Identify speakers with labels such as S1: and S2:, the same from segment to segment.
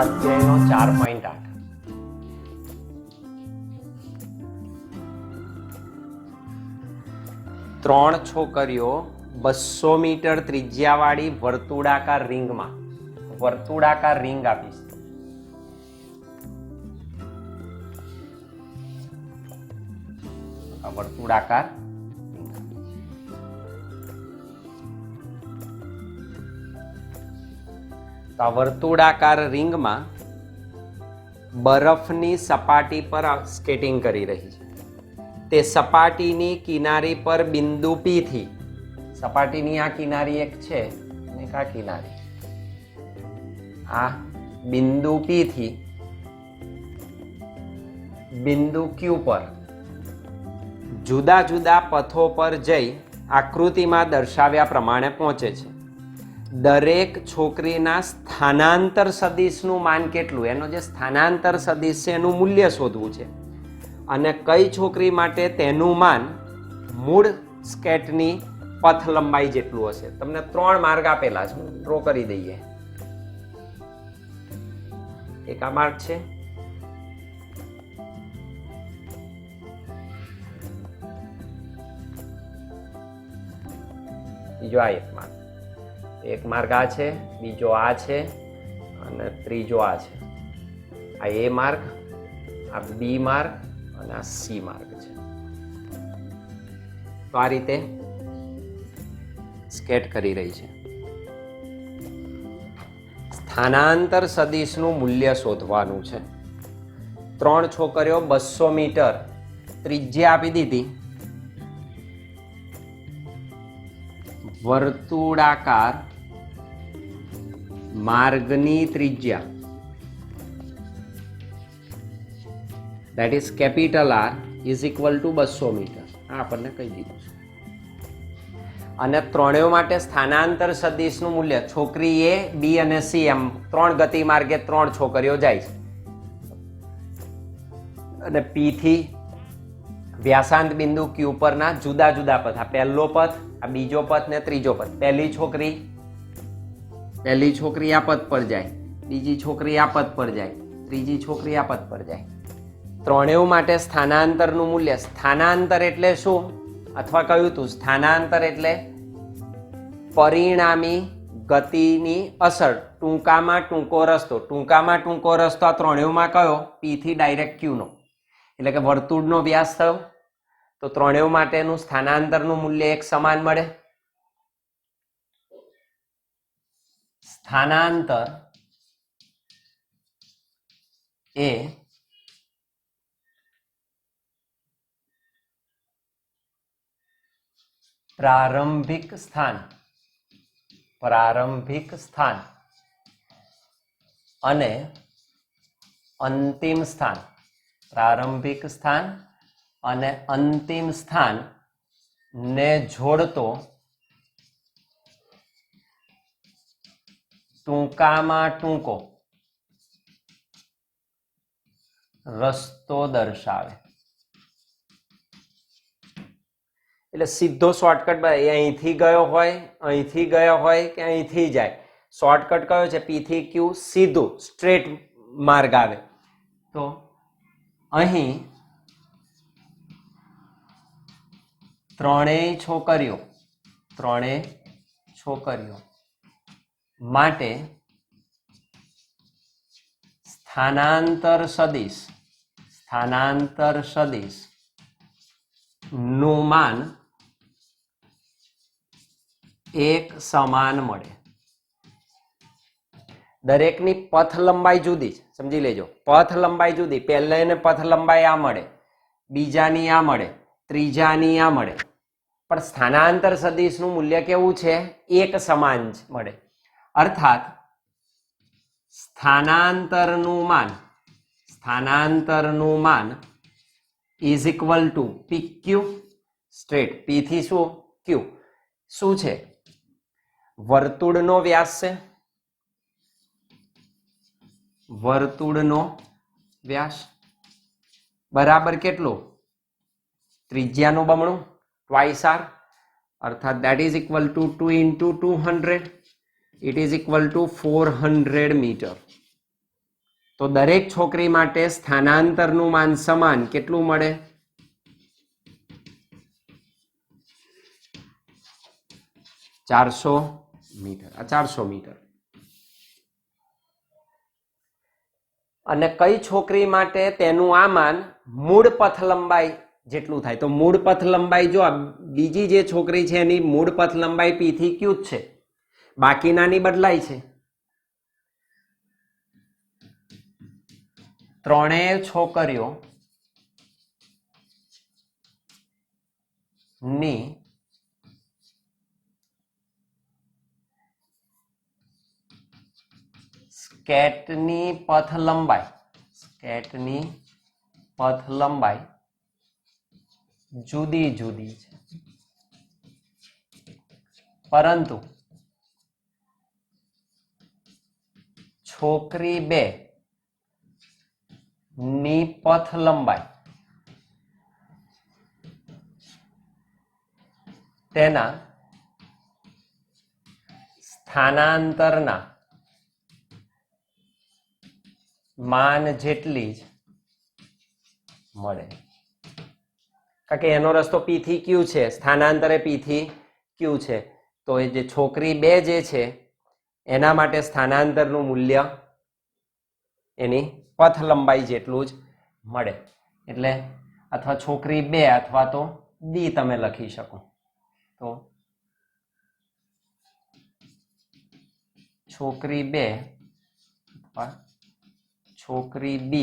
S1: સ્વાધ્યાયનો 4.8 ત્રણ છોકરીઓ 200 મીટર ત્રિજ્યાવાળી વર્તુળાકાર રિંગમાં રિંગ આપીશ. વર્તુળાકાર તો વર્તુળાકાર રિંગમાં બરફની સપાટી પર સ્કેટિંગ કરી રહી છે. તે સપાટીની કિનારી પર બિંદુ P થી, સપાટીની આ કિનારી એક છે અને આ કિનારી, આ બિંદુ P થી બિંદુ Q પર જુદા જુદા પથો પર જઈ આકૃતિમાં દર્શાવ્યા પ્રમાણે પહોંચે છે. દરેક છોકરીના સ્થાનાંતર સદિશનું માન કેટલું, એનો જે સ્થાનાંતર સદિશ છે એનું મૂલ્ય શોધવું છે. અને કઈ છોકરી માટે તેનું માન મૂળ સ્કેટની પથ લંબાઈ જેટલું હશે. તમને 3 માર્ગ આપેલા છે, ડ્રો કરી દઈએ. એક આ માર્ગ છે, બીજો આ એક માર્ગ આ છે, બીજો આ છે અને ત્રીજો આ છે. આ A માર્ગ, આ B માર્ગ અને આ C માર્ગ છે. તો આ રીતે સ્કેટ કરી રહી છે. સ્થાનાંતર સદિશનું મૂલ્ય શોધવાનું છે. 3 છોકરીઓ 200 મીટર ત્રિજ્યા આપી દીધી વર્તુળાકાર માર્ગની ત્રિજ્યા, that is capital R is equal to 200 metre. આ આપણને કહી દીધું છે. અને ત્રણેય માટે સ્થાનાંતર સદિશનું મૂલ્ય, છોકરી A, B અને C એમ 3 ગતિ માર્ગે 3 છોકરીઓ જાય છે. અને P થી વ્યાસાંત બિંદુ Q પરના જુદા જુદા પથ, આ પહેલો પથ, આ બીજો પથ ને ત્રીજો પથ. પહેલી છોકરી આ પથ પર જાય, બીજી છોકરી આ પથ પર જાય, ત્રીજી છોકરી આ પથ પર જાય. ત્રણેય માટે સ્થાનાંતરનું મૂલ્ય, સ્થાનાંતર એટલે શું અથવા કહ્યું હતું, સ્થાનાંતર એટલે પરિણામી ગતિની અસર, ટૂંકામાં ટૂંકો રસ્તો. ટૂંકામાં ટૂંકો રસ્તો આ ત્રણેયમાં કયો? P થી ડાયરેક્ટ Q નો, એટલે કે વર્તુળનો વ્યાસ થયો. તો ત્રણેય માટેનું સ્થાનાંતરનું મૂલ્ય એક સમાન મળે. સ્થાનાંતર એ પ્રારંભિક સ્થાન અને અંતિમ સ્થાન, પ્રારંભિક સ્થાન અને અંતિમ સ્થાન ને જોડતો ટૂંકામાં ટૂંકો રસ્તો દર્શાવે. એટલે સીધો શોર્ટકટ, અહીંથી ગયો હોય, અહીંથી ગયો હોય કે અહીંથી જાય, શોર્ટકટ કયો છે? P થી Q સીધું સ્ટ્રેટ માર્ગ આવે. તો અહીં ત્રણેય છોકરીઓ માટે સ્થાનાંતર સદિશ નું માન એક સમાન મળે. દરેકની પથ લંબાઈ જુદી છે, સમજી લેજો. પથ લંબાઈ જુદી, પહેલાને પથ લંબાઈ આ મળે, બીજાની આ મળે, ત્રીજાની આ મળે, પણ સ્થાનાંતર સદિશનું મૂલ્ય કેવું છે? એક સમાન મળે. અર્થાત સ્થાનાંતરનું માન is equal two PQ straight, P થી શું? Q. શું છે? વર્તુળનો વ્યાસ છે, વર્તુળનો વ્યાસ બરાબર કેટલું? ત્રિજ્યાનું બમણું, twice R, અર્થાત that is equal to 2 into 200. It is equal to 400 metre. તો દરેક છોકરી માટે સ્થાનાંતરનું માન સમાન કેટલું મળે? 400 મીટર. આ 400 મીટર. અને કઈ છોકરી માટે તેનું આ માન મૂળ પથ લંબાઈ જેટલું થાય? તો મૂળ પથ લંબાઈ જો બીજી જે છોકરી છે એની મૂળ પથ લંબાઈ P થી Q જ છે, બાકીનાની બદલાય છે. ત્રણેય છોકરીઓ ની સ્કેટની પથ લંબાઈ જુદી જુદી છે, પરંતુ છોકરી 2 ની પથ લંબાઈ તેના સ્થાનાંતરના માન જેટલી જ મળે. કારણ કે એનો રસ્તો P થી Q છે, સ્થાનાંતરે P થી Q છે, તો એ જે છોકરી 2 જે છે એના માટે સ્થાનાંતરનું મૂલ્ય એની પથ લંબાઈ જેટલું જ મળે. એટલે અથવા છોકરી 2 અથવા તો D તમે લખી શકો. તો છોકરી 2 અથવા છોકરી B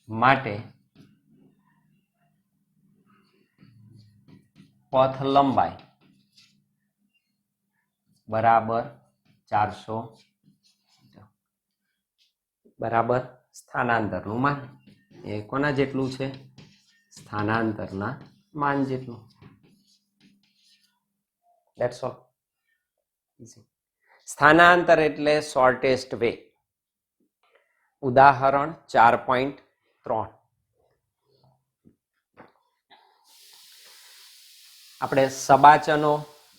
S1: માટે પથ લંબાઈ બરાબર 400 બરાબર સ્થાનાંતરનું માન. એ કોના જેટલું છે? સ્થાનાંતરના માન જેટલું. That's all. સ્થાનાંતર એટલે શોર્ટેસ્ટ વે. ઉદાહરણ 4.3 આપણે સબાચનો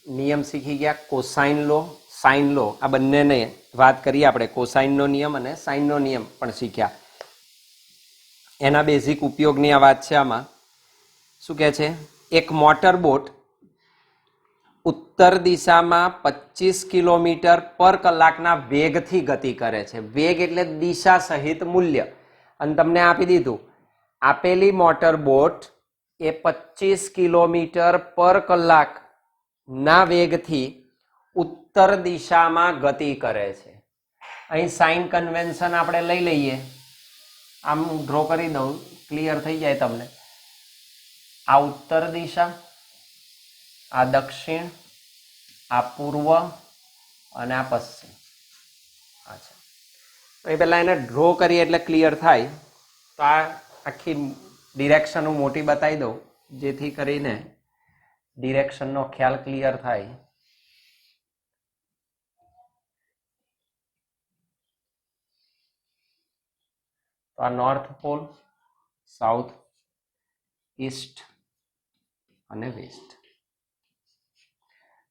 S1: નિયમ શીખી ગયા. કોસાઇન લો, સાઇન લો, આ બંનેને વાત કરીએ આપણે. કોસાઇનનો નિયમ અને સાઇનનો નિયમ પણ શીખ્યા. એના બેઝિક ઉપયોગની આ વાત છે. આમાં શું કહે છે? એક મોટર બોટ ઉત્તર દિશામાં 25 કિલોમીટર પર કલાકના વેગથી ગતિ કરે છે. વેગ એટલે દિશા સહિત મૂલ્ય. અને તમને આપી દીધું, આપેલી મોટર બોટ એ 25 કિલોમીટર પર કલાક ના વેગથી ઉત્તર દિશામાં ગતિ કરે છે. અહીં સાઇન કન્વેન્શન આપણે લઈ લઈએ. આમ ડ્રો કરી દઉં, ક્લિયર થઈ જાય તમને. આ ઉત્તર દિશા, આ દક્ષિણ, આ પૂર્વ અને આ પશ્ચિમ. અચ્છા, તો એ પહેલા એને ડ્રો કરીએ એટલે ક્લિયર થાય. તો આ આખી ડિરેક્શન હું મોટી બતાવી દઉં, જેથી કરીને ડિરેક્શનનો ખ્યાલ ક્લિયર થાય. તો આ નોર્થ પોલ, સાઉથ, ઈસ્ટ અને વેસ્ટ.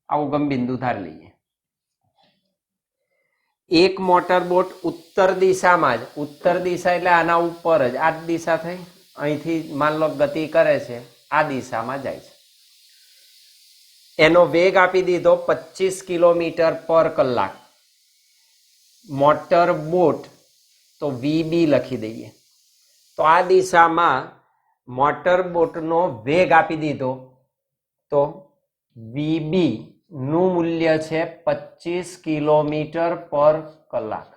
S1: આ ઉગમ બિંદુ ધાર લઈએ. એક મોટર બોટ ઉત્તર દિશામાં જ, ઉત્તર દિશા એટલે આના ઉપર જ, આ દિશા થઈ, અહીંથી માન લો ગતિ કરે છે, આ દિશામાં જાય છે. એનો વેગ આપી દીધો 25 કિલોમીટર પર કલાક. મોટર બોટ તો VB લખી દઈએ. તો આ દિશામાં મોટર બોટનો વેગ આપી દીધો, તો VB નું મૂલ્ય છે 25 કિલોમીટર પર કલાક.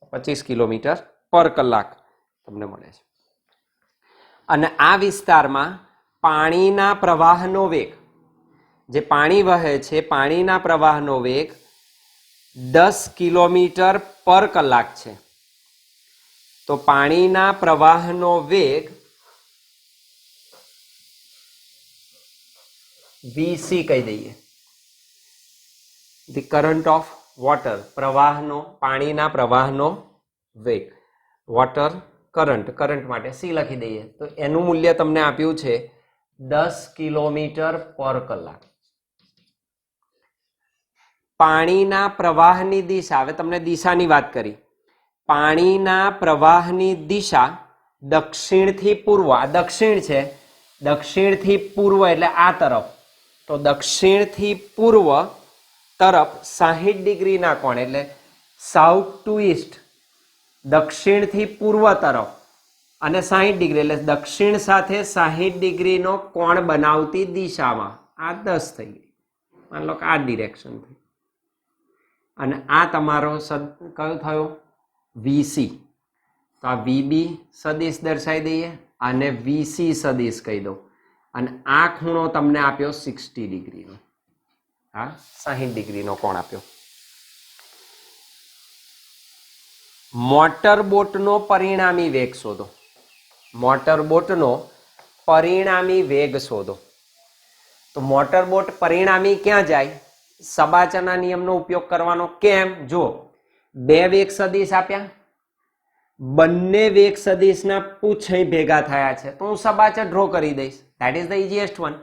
S1: 25 કિલોમીટર પર કલાક તમને મળે છે. અને આ વિસ્તારમાં પાણીના પ્રવાહનો વેગ, જે પાણી વહે છે, પાણીના પ્રવાહનો વેગ 10 કિલોમીટર પર કલાક છે. તો પાણીના પ્રવાહનો વેગ VC કહી દઈએ. ધી કરંટ ઓફ વોટર, પ્રવાહનો, પાણીના પ્રવાહનો વેગ. વોટર કરંટ, કરંટ માટે C લખી દઈએ. તો એનું મૂલ્ય તમને આપ્યું છે 10 કિલોમીટર પર કલાક. પાણીના પ્રવાહની દિશા, હવે તમને દિશાની વાત કરી, પાણીના પ્રવાહની દિશા દક્ષિણથી પૂર્વ, આ દક્ષિણ છે, દક્ષિણથી પૂર્વ એટલે આ તરફ, તો દક્ષિણથી પૂર્વ તરફ 60 ડિગ્રીના કોણ એટલે સાઉથ ટુ ઈસ્ટ, દક્ષિણથી પૂર્વ તરફ અને 60 ડિગ્રી એટલે દક્ષિણ સાથે 60 ડિગ્રીનો કોણ બનાવતી દિશામાં આ 10 થઈ ગઈ. માન લો કે આ ડિરેક્શન થઈ અને આ તમારો કયો થયો વીસી. તો આ વીબી સદિશ દર્શાવી દઈએ અને વીસી સદિશ કહી દો અને આ ખૂણો તમને આપ્યો 60 ડિગ્રીનો, હા 60 ડિગ્રીનો કોણ આપ્યો. મોટર બોટનો પરિણામી વેગ શોધો. મોટર બોટનો પરિણામી વેગ શોધો. તો મોટર બોટ પરિણામી ક્યાં જાય? સબાચના નિયમનો ઉપયોગ કરવાનો. કેમ? જો બે વેગ સદિશ આપ્યા, બંને વેગ સદિશના પૂછ ભેગા થયા છે તો હું સબાચર ડ્રો કરી દઈશ. That is the easiest one.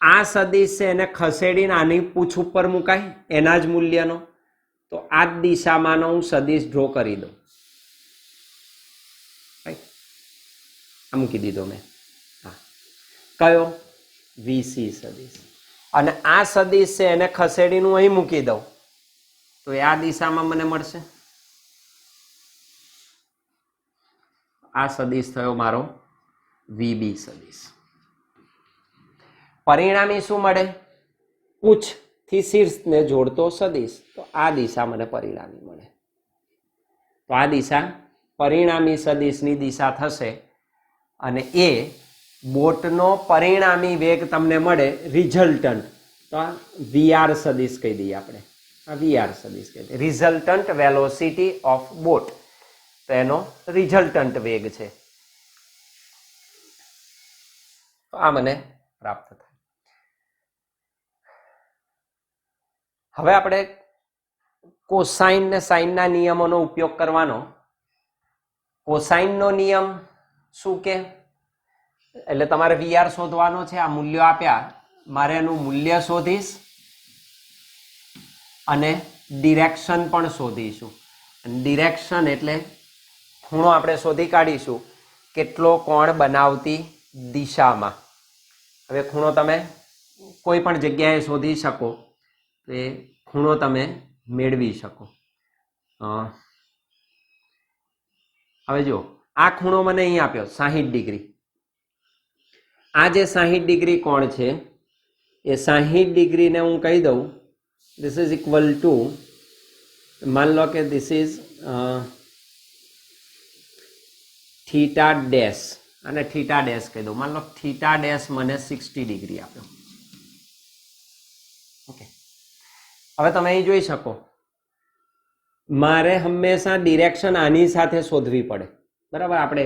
S1: આ સદિશ છે એને ખસેડીને આની પૂછ ઉપર મુકાય એના જ મૂલ્યનો, તો આ જ દિશામાંનો હું સદિશ ડ્રો કરી દઉં. આ મૂકી દીધો મેં. હા, કયો? વીસી સદિશ. અને આ સદિશ છે એને ખસેડીને હું અહીં મૂકી દઉં તો આ દિશામાં મને મળશે. આ સદિશ થયો મારો વીબી સદિશ. પરિણામી શું મળે? પૂછ થી શીર્ષને જોડતો સદિશ. તો આ દિશા મને પરિણામી મળે. તો આ દિશા પરિણામી સદિશની દિશા થશે અને એ બોટનો પરિણામી વેગ તમને મળે રિઝલ્ટન્ટ. તો આ વીઆર સદિશ કહી દઈએ આપણે. આ વીઆર સદિશ કહી દઈએ, રિઝલ્ટન્ટ વેલોસિટી ઓફ બોટ. તો એનો રિઝલ્ટન્ટ વેગ છે. તો આ મને પ્રાપ્ત થાય. હવે આપણે કોસાઇન ને સાઇનના નિયમોનો ઉપયોગ કરવાનો. કોસાઇનનો નિયમ શું કે? એટલે તમારે વીઆર શોધવાનો છે. આ મૂલ્યો આપ્યા, મારે એનું મૂલ્ય શોધીશ અને ડિરેક્શન પણ શોધીશું. ડિરેક્શન એટલે ખૂણો આપણે શોધી કાઢીશું કેટલો કોણ બનાવતી દિશામાં. હવે ખૂણો તમે કોઈ પણ જગ્યાએ શોધી શકો તો એ ખૂણો તમે મેળવી શકો. હવે જો આ ખૂણો મને અહીં આપ્યો 60 ડિગ્રી. આ જે 60 ડિગ્રી કોણ છે એ 60 ડિગ્રીને હું કહી દઉં ધીસ ઇઝ ઇક્વલ ટુ, માન લો કે ધીસ ઇઝ થીટા ડેશ, અને થીટા ડેશ કહી દઉં. માન લો થીટા ડેશ મને 60 ડિગ્રી આપ્યો. ઓકે, હવે તમે અહીં જોઈ શકો મારે હંમેશા ડિરેક્શન આની સાથે શોધવી પડે, બરાબર. આપણે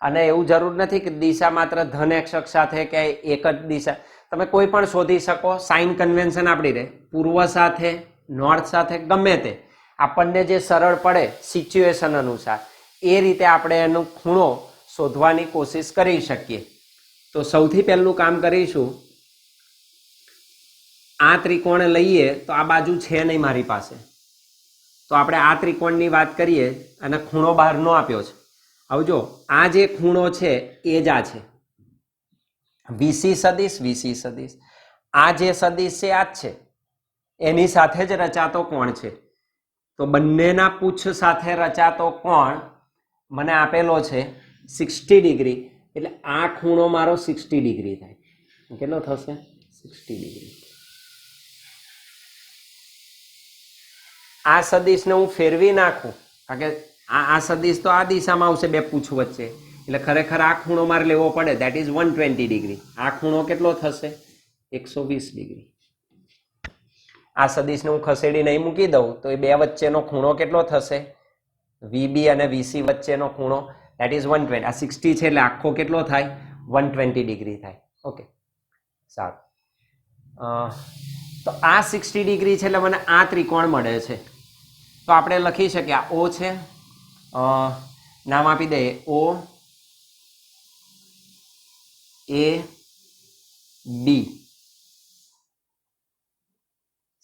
S1: અને એવું જરૂર નથી કે દિશા માત્ર ધન એક્સ અક્ષ સાથે કે એક જ દિશા, તમે કોઈ પણ શોધી શકો. સાઇન કન્વેન્શન આપણી રહે, પૂર્વ સાથે નોર્થ સાથે ગમે તે આપણને જે સરળ પડે સિચ્યુએશન અનુસાર એ રીતે આપણે એનો ખૂણો શોધવાની કોશિશ કરી શકીએ. તો સૌથી પહેલું કામ કરીશું, આ ત્રિકોણ લઈએ તો આ બાજુ છે નહીં મારી પાસે, તો આપણે આ ત્રિકોણની વાત કરીએ અને ખૂણો બહારનો આપ્યો છે. હવે જો આ જે ખૂણો છે એ જ આ છે વીસી સદિશ. વીસી સદિશ આ જે સદિશ છે આ જ છે, એની સાથે જ રચાતો કોણ છે. તો બંનેના પૂછ સાથે રચાતો કોણ મને આપેલો છે 60 ડિગ્રી. એટલે આ ખૂણો મારો 60 ડિગ્રી થાય. કેટલો થશે? 60 ડિગ્રી. આ સદિશને હું ફેરવી નાખું, કારણ કે આ સદિશ તો આ દિશામાં આવશે બે પૂછ વચ્ચે, એટલે ખરેખર આ ખૂણો મારે લેવો પડે. That is 120 degree. આ ખૂણો કેટલો થશે? 120 ડિગ્રી. આ સદિશને હું ખસેડીને અહીં મૂકી દઉં તો એ બે વચ્ચેનો ખૂણો કેટલો થશે? વીબી અને વીસી વચ્ચેનો ખૂણો ધેટ ઇઝ 120. આ 60 છે એટલે આખો કેટલો થાય? 120 ડિગ્રી થાય. ઓકે, સારું. તો આ 60 ડિગ્રી છે એટલે મને આ ત્રિકોણ મળે છે. તો આપણે લખી શકીએ આ ઓ છે, નામ આપી દઈએ ઓ એ બી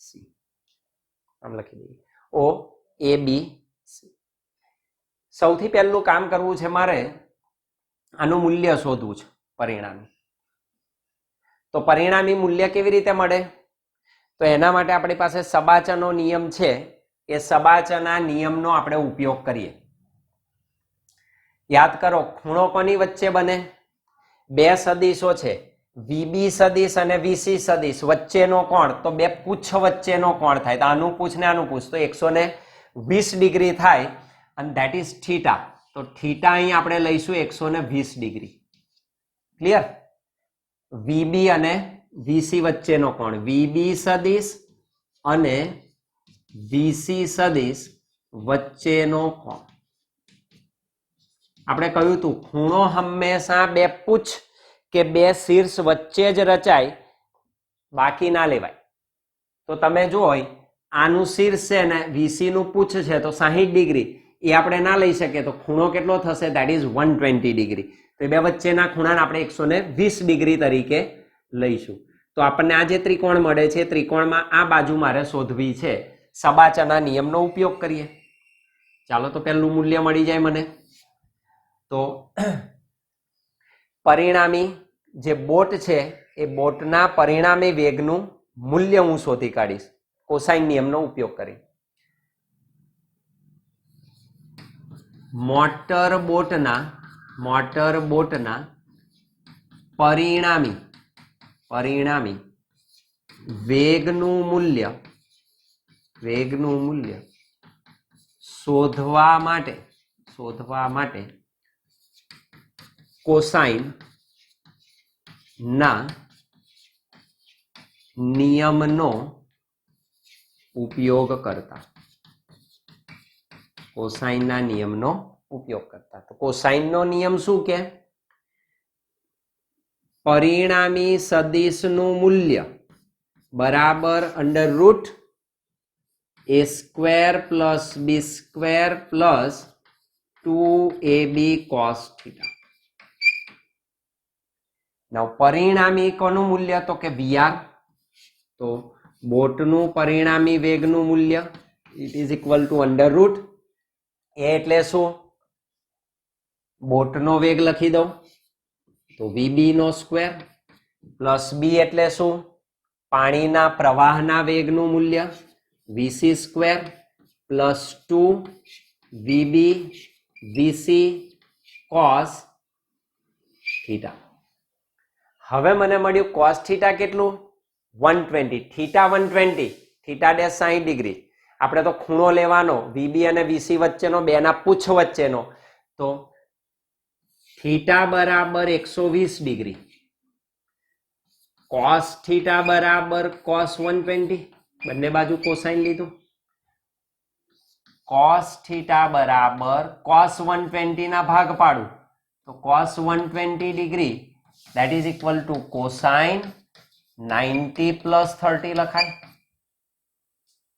S1: સી. આમ લખી દઈએ ઓ એ બી સી. સૌથી પહેલું કામ કરવું છે મારે આનું મૂલ્ય શોધવું છે પરિણામી. તો પરિણામી મૂલ્ય કેવી રીતે મળે? તો એના માટે આપણી પાસે સબાચનો નિયમ છે. એ સબાચના નિયમનો આપણે ઉપયોગ કરીએ. યાદ કરો, ખૂણો કોની વચ્ચે બને? બે સદિશો છે, વીબી સદિશ અને વીસી સદિશ વચ્ચેનો કોણ, તો બે પૂછ વચ્ચેનો કોણ થાય. તો આનું પૂછ ને આનું પૂછ, તો 120 ડિગ્રી થાય અને ધેટ ઇઝ થીટા. તો થીટા અહીં આપણે લઈશું 120 ડિગ્રી. ક્લિયર? વીબી અને વીસી વચ્ચેનો કોણ, વીબી સદિશ અને વીસી સદિશ વચ્ચેનો કોણ. આપણે કહ્યું હતું ખૂણો હંમેશા બે પૂછ કે બે શીર્ષ વચ્ચે જ રચાય, બાકી ના લેવાય. તો તમે જુઓ આનું શીર્ષ છે ને વીસી નું પૂછ છે તો 60 ડિગ્રી, એ આપણે ના લઈ શકીએ. તો ખૂણો કેટલો થશે? That is 120 degree. તો બે વચ્ચેના ખૂણાને આપણે 120 ડિગ્રી તરીકે લઈશું. તો આપણને આ જે ત્રિકોણ મળે છે, ત્રિકોણમાં આ બાજુ મારે શોધવી છે. સબાચના નિયમનો ઉપયોગ કરીએ. ચાલો, તો પહેલું મૂલ્ય મળી જાય મને. તો પરિણામી જે બોટ છે એ બોટના પરિણામી વેગનું મૂલ્ય હું શોધી કાઢીશ કોસાઇન નિયમનો ઉપયોગ કરી. મોટર બોટના પરિણામી વેગનું મૂલ્ય શોધવા માટે કોસાઇન ના નિયમનો ઉપયોગ કરતા. કોસાઇનના નિયમનો ઉપયોગ કરતા. તો કોસાઇનનો નિયમ શું કે? પરિણામી સદિશનું મૂલ્ય બરાબર √ a² + b² + 2ab cos θ. now પરિણામી કોનું મૂલ્ય? તો કે VR. તો બોટનું પરિણામી વેગનું મૂલ્ય it is equal two √ a એટલે શું? બોટનો વેગ લખી દો તો VB² + b એટલે શું? પાણીના પ્રવાહના વેગનું મૂલ્ય VC² + 2VB VC cos θ. હવે મને મળ્યું cos θ કેટલું? 120. Theta 120, theta dash 60 degree. આપણે તો ખૂણો લેવાનો VB અને VC વચ્ચેનો, બેના પૂછ વચ્ચેનો. તો થીટા બરાબર 120 ડિગ્રી. cos θ બરાબર cos 120. બંને બાજુ કોસાઇન લીધું. cos θ બરાબર cos 120 ના ભાગ પાડું તો cos 120 degree that is equal to cosine 90 + 30 લખાય.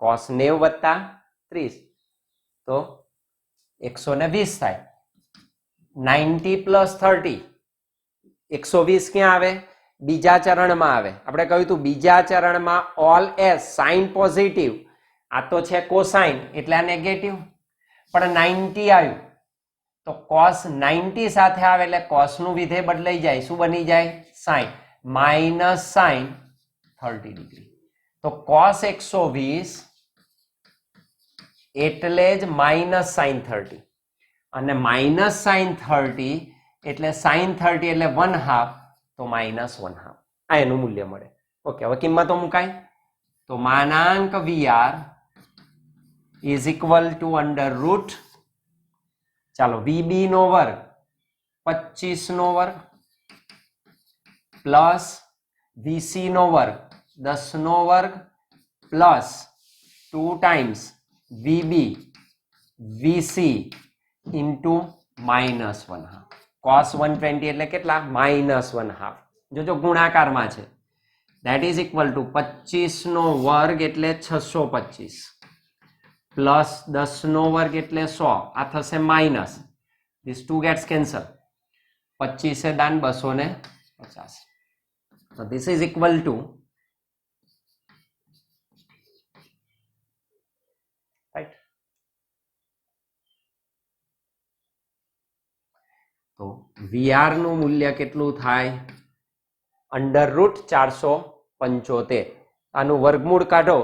S1: cos 90 + 30 તો 120 થાય. 90 + 30 120 ક્યાં આવે? બીજા ચરણમાં આવે. આપણે કહ્યું હતું બીજા ચરણમાં ઓલ એસ સાઇન પોઝિટિવ. આ તો છે કોસાઇન એટલે આ નેગેટિવ, પણ 90 આવ્યું તો cos 90 સાથે આવે એટલે cos નું વિધેય બદલાઈ જાય. શું બની જાય? sin -sin 30 degree. તો cos 120 એટલે જ -sin 30 અને -sin 30 એટલે sin 30 એટલે 1/2 તો -1/2. આ એનું મૂલ્ય મળે. ઓકે, હવે કિંમતો મુકાય તો માનાંક VR ઇઝ ઇક્વલ ટુ √ ચાલો VB નો વર્ગ 25 નો વર્ગ પ્લસ VC નો વર્ગ 10 નો વર્ગ plus 2 times VB VC into -1/2. cos 120 એટલે કેટલા? -1/2. જો ગુણાકારમાં છે. ધેટ ઇઝ ઇક્વલ ટુ 25 નો વર્ગ એટલે 625 પ્લસ 10 નો વર્ગ એટલે 100. આ થશે માઇનસ, ધીસ 2 ગેટ્સ કેન્સલ. 25 દાન 250. So this is equal to right તો વીઆર નું મૂલ્ય કેટલું થાય? √475. આનું વર્ગમૂળ કાઢો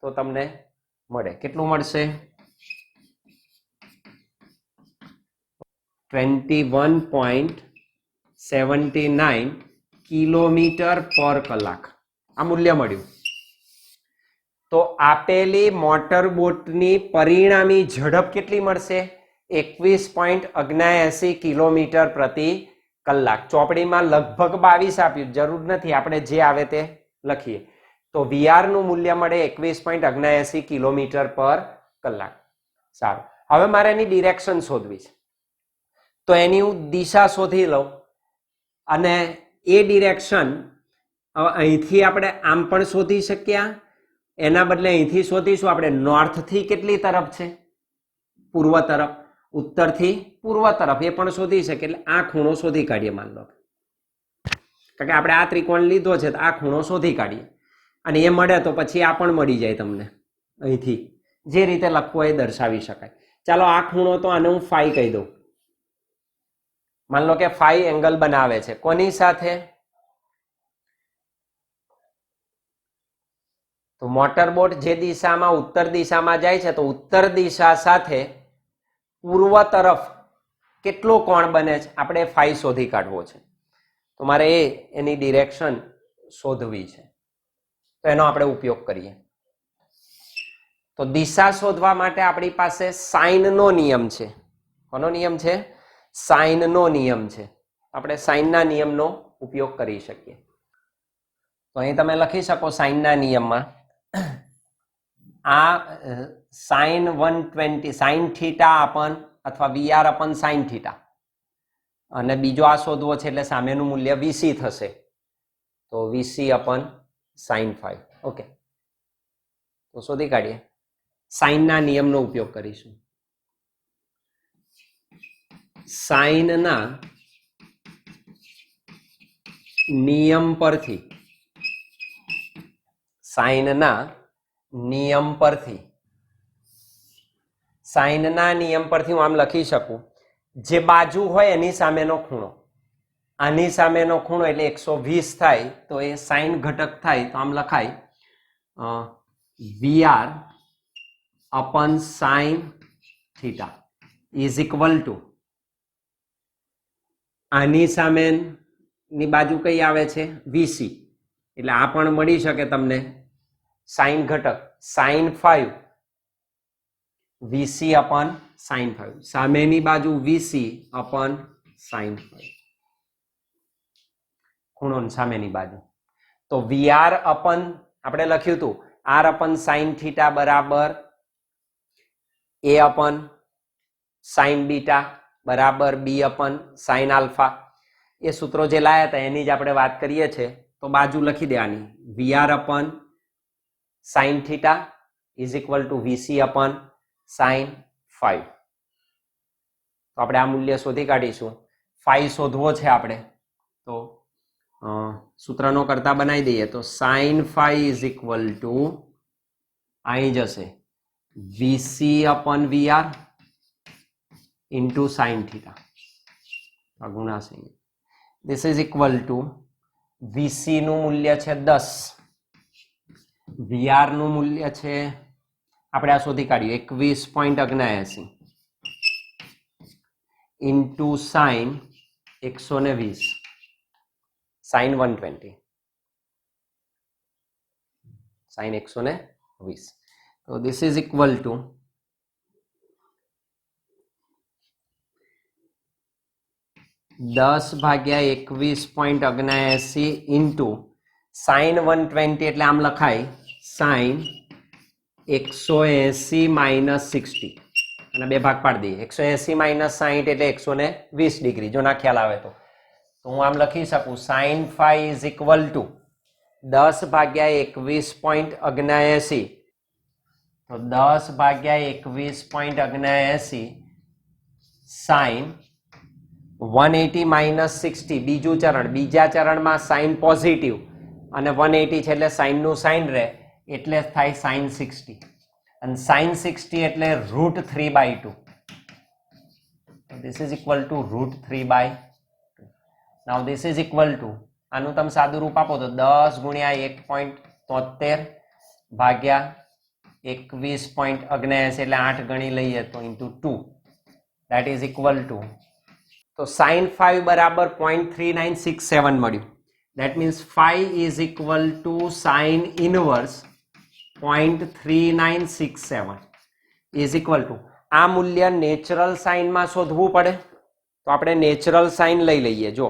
S1: તો તમને મળે. કેટલું મળશે? 21.79 કિલોમીટર પર કલાક આ મૂલ્ય મળ્યું. તો આપેલી મોટર બોટની પરિણામી ઝડપ કેટલી મળશે? 21.79 કિલોમીટર પ્રતિ કલાક. ચોપડીમાં લગભગ 22 આપ્યું, જરૂર નથી, આપણે જે આવે તે લખીએ. તો વીઆર નું મૂલ્ય મળે 21.79 કિલોમીટર પર કલાક. સારું, હવે મારે એની ડિરેક્શન શોધવી છે. તો એની હું દિશા શોધી લઉં અને એ ડિરેક્શન અહીંથી આપણે આમ પણ શોધી શક્યા, એના બદલે અહીંથી શોધીશું આપણે. નોર્થથી કેટલી તરફ છે? પૂર્વ તરફ. ઉત્તરથી પૂર્વ તરફ એ પણ શોધી શકીએ. એટલે આ ખૂણો શોધી કાઢીએ. માન લો કારણ કે આપણે આ ત્રિકોણ લીધો છે તો આ ખૂણો શોધી કાઢીએ અને એ મળે તો પછી આ પણ મળી જાય તમને. અહીંથી જે રીતે લખવું એ દર્શાવી શકાય. ચાલો આ ખૂણો તો આને હું ફાઈ કહી દઉં. માન લો કે ફાઈ એંગલ બનાવે છે. કોની સાથે? તો મોટર બોટ જે દિશામાં ઉત્તર દિશામાં જાય છે તો ઉત્તર દિશા સાથે પૂર્વ તરફ કેટલો કોણ બને છે આપણે ફાઈ શોધી કાઢવો છે. તો મારે એની ડિરેક્શન શોધવી છે. તો એનો આપણે ઉપયોગ કરીએ. તો દિશા શોધવા માટે આપણી પાસે સાઇનનો નિયમ છે. કોનો નિયમ છે? સાઇનનો નિયમ છે. આપણે સાઇનના નિયમનો ઉપયોગ કરી શકીએ. તો અહીં તમે લખી શકો સાઇનના નિયમમાં આ સાઇન 120 સાઇન થીટા અપન અથવા વીઆર અપન સાઇન થીટા, અને બીજો આ શોધવો છે એટલે સામેનું મૂલ્ય વીસી થશે. તો વીસી અપન સાઇન 5. ઓકે, તો શોધી કાઢીએ. સાઇનના નિયમનો ઉપયોગ કરીશું. સાઇનના નિયમ પરથી સાઇનના નિયમ પરથી હું આમ લખી શકું, જે બાજુ હોય એની સામેનો ખૂણો, આની સામેનો ખૂણો એટલે 120 થાય તો એ સાઇન ઘટક થાય. તો આમ લખાય VR upon sine theta is equal to, આની સામેની બાજુ કઈ આવે છે? વીસી. એટલે આ પણ મળી શકે તમને સાઇન ઘટક સાઇન 5 વીસી અપન સાઇન 5. સામેની બાજુ વીસી અપન સાઇન 5, ખૂણો સામેની બાજુ. તો વીઆર અપન આપણે લખ્યું હતું આર અપન સાઇન થીટા બરાબર એ અપન સાઇન બીટા બરાબર બી અપન સાઇન આલ્ફા. એ સૂત્રો જે લાયા હતા એની જ આપણે વાત કરીએ છીએ. તો બાજુ લખી દેવાની VR upon sine theta is equal to VC upon sine 5. તો આપણે આ મૂલ્ય શોધી કાઢીશું. ફાઈ શોધવો છે આપણે તો સૂત્રનો કરતા બનાવી દઈએ. તો સાઇન 5 ઇઝ ઇક્વલ ટુ અહીં જશે VC upon VR into sine theta. આ ગુણાશે. This is equal to VC નું મૂલ્ય છે 10, વીઆર નું મૂલ્ય છે આપણે આ શોધી કાઢ્યું 21.79 ઇન્ટુ સાઇન 120 સાઇન 120 સાઇન 120. તો this is equal two 10/21.79 into sign 120 એટલે આમ લખાય સાઇન 180 માઇનસ 60 અને બે ભાગ પાડી દઈએ. 180 માઇનસ 60 એટલે 120 ડિગ્રી, જો ના ખ્યાલ આવે તો હું આમ લખી શકું સાઇન 5 ઇઝ ઇક્વલ ટુ 10/21.79. તો 10/21.79 સાઇન 180 માઇનસ 60 બીજું ચરણ. બીજા ચરણમાં સાઇન પોઝિટિવ અને 180 છે એટલે સાઇન નું સાઇન રહે એટલે થાય સાઇન 60 અને સાઇન 60 એટલે √3/2. this is equal to √3/2. now this is equal to આનું તમે સાદું રૂપ આપો તો 10 ગુણ્યા 1.73 ભાગ્યા 21.79 એટલે 8 ગણી લઈએ તો into 2 that is equal to તો sin 5 બરાબર 0.3967 મળ્યું. that means 5 is equal to sin inverse 0.3967 is equal to આ મૂલ્ય નેચરલ સાઇનમાં શોધવું પડે તો આપણે નેચરલ સાઇન લઈ લઈએ. જો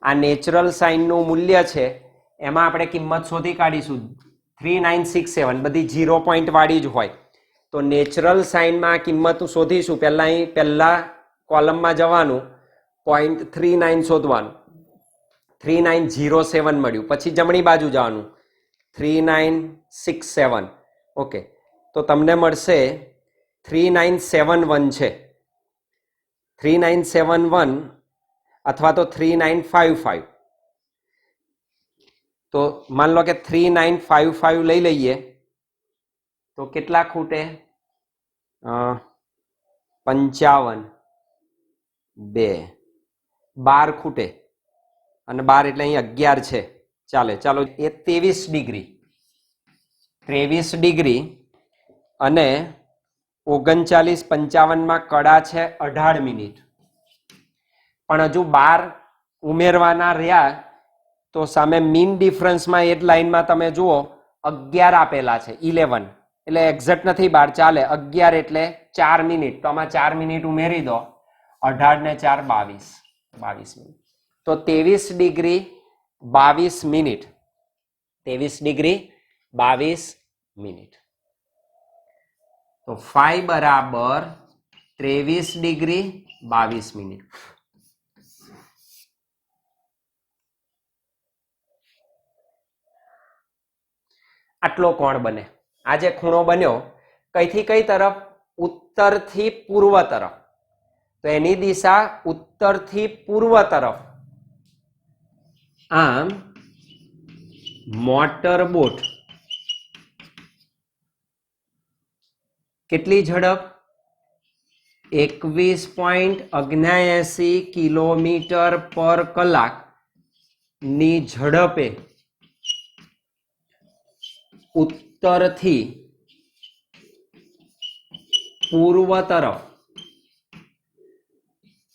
S1: આ નેચરલ સાઇનનું મૂલ્ય છે એમાં આપણે કિંમત શોધી કાઢીશું 3967 બધી 0 પોઈન્ટ વાળી જ હોય તો નેચરલ સાઇનમાં કિંમત શોધીશું. પહેલા કોલમમાં જવાનું 0.39 શોધવાનું 3907 મળ્યું પછી જમણી બાજુ જવાનું 3967 ઓકે તો તમને મળશે 3971 છે 3971 અથવા તો 3955 તો માન લો કે 3955 લઈ લઈએ તો કેટલા ખૂટે 55 2 12 ખૂટે અને 12 એટલે અહીં 11 છે. ચાલો એ 23 ડિગ્રી અને 39:55 માં કડા છે 18 મિનિટ પણ હજુ 12 ઉમેરવાના રહ્યા તો સામે મીન ડિફરન્સમાં એ જ લાઈનમાં તમે જુઓ 11 આપેલા છે 11 એટલે એક્ઝેક્ટ નથી 12 ચાલે 11 એટલે 4 મિનિટ તો આમાં 4 મિનિટ ઉમેરી દો 18 ને 4 22 મિનિટ તો 23 ડિગ્રી 22 મિનિટ 23 ડિગ્રી 22 મિનિટ તો phi બરાબર 23 ડિગ્રી 22 મિનિટ. આટલો કોણ બને. આ જે ખૂણો બન્યો કઈથી કઈ તરફ ઉત્તરથી પૂર્વ તરફ તો એની દિશા ઉત્તરથી પૂર્વ તરફ. આમ મોટર બોટ કેટલી ઝડપ 21.79 કિલોમીટર પર કલાક ની ઝડપે ઉત્તરથી પૂર્વ તરફ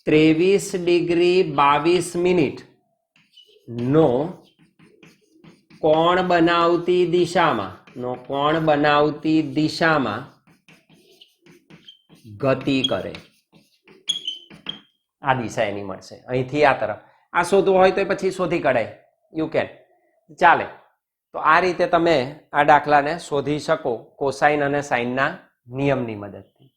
S1: 23 ડિગ્રી 22 મિનિટ નો કોણ બનાવતી દિશામાં ગતિ કરે. આ દિશા એની મળશે અહીંથી આ તરફ. આ શોધવું હોય તો પછી શોધી કઢાય યુ કેન ચાલે. તો આ રીતે તમે આ દાખલાને શોધી શકો કોસાઇન અને સાઇનના નિયમની મદદથી.